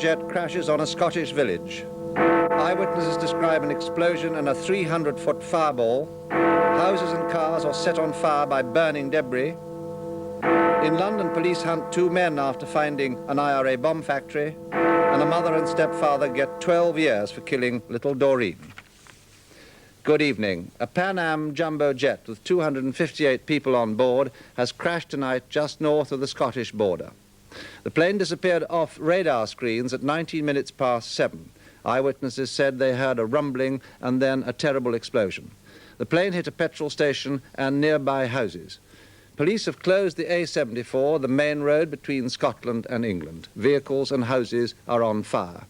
jet crashes on a Scottish village. Eyewitnesses describe an explosion and a 300-foot fireball. Houses and cars are set on fire by burning debris. In London, police hunt 2 men after finding an IRA bomb factory, and a mother and stepfather get 12 years for killing little Doreen. Good evening. A Pan Am jumbo jet with 258 people on board has crashed tonight just north of the Scottish border. The plane disappeared off radar screens at 19 minutes past 7. Eyewitnesses said they heard a rumbling and then a terrible explosion. The plane hit a petrol station and nearby houses. Police have closed the A74, the main road between Scotland and England. Vehicles and houses are on fire.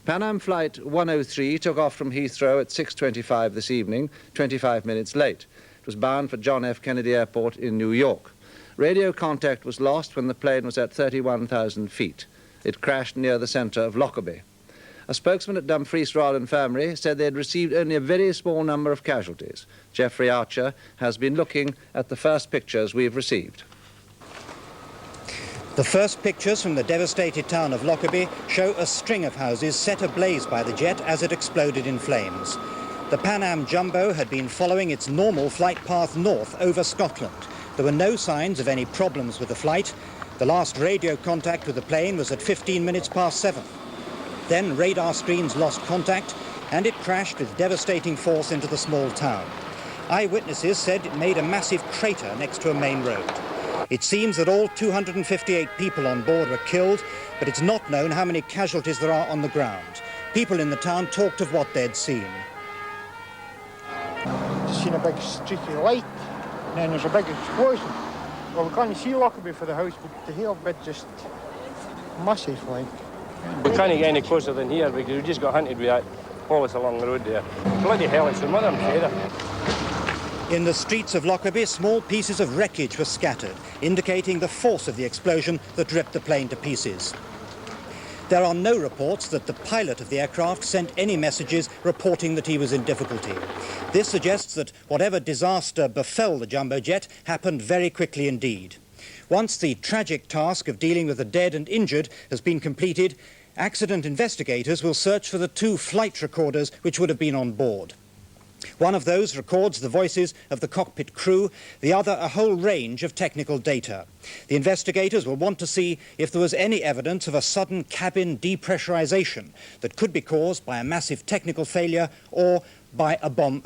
Pan Am Flight 103 took off from Heathrow at 6:25 this evening, 25 minutes late. It was bound for John F. Kennedy Airport in New York. Radio contact was lost when the plane was at 31,000 feet. It crashed near the centre of Lockerbie. A spokesman at Dumfries Royal Infirmary said they had received only a very small number of casualties. Geoffrey Archer has been looking at the first pictures we've received. The first pictures from the devastated town of Lockerbie show a string of houses set ablaze by the jet as it exploded in flames. The Pan Am Jumbo had been following its normal flight path north over Scotland. There were no signs of any problems with the flight. The last radio contact with the plane was at 15 minutes past 7. Then radar screens lost contact and it crashed with devastating force into the small town. Eyewitnesses said it made a massive crater next to a main road. It seems that all 258 people on board were killed, but it's not known how many casualties there are on the ground. People in the town talked of what they'd seen. Just seen a big streaky light, and then there's a big explosion. Well, we can't see Lockerbie for the house, but the whole bit just massive, like. We can't get any closer than here because we just got hunted with that police along the road there. Bloody hell, it's the mother and father. In the streets of Lockerbie, small pieces of wreckage were scattered, indicating the force of the explosion that ripped the plane to pieces. There are no reports that the pilot of the aircraft sent any messages reporting that he was in difficulty. This suggests that whatever disaster befell the jumbo jet happened very quickly indeed. Once the tragic task of dealing with the dead and injured has been completed, accident investigators will search for the 2 flight recorders which would have been on board. One of those records the voices of the cockpit crew, the other a whole range of technical data. The investigators will want to see if there was any evidence of a sudden cabin depressurization that could be caused by a massive technical failure or by a bomb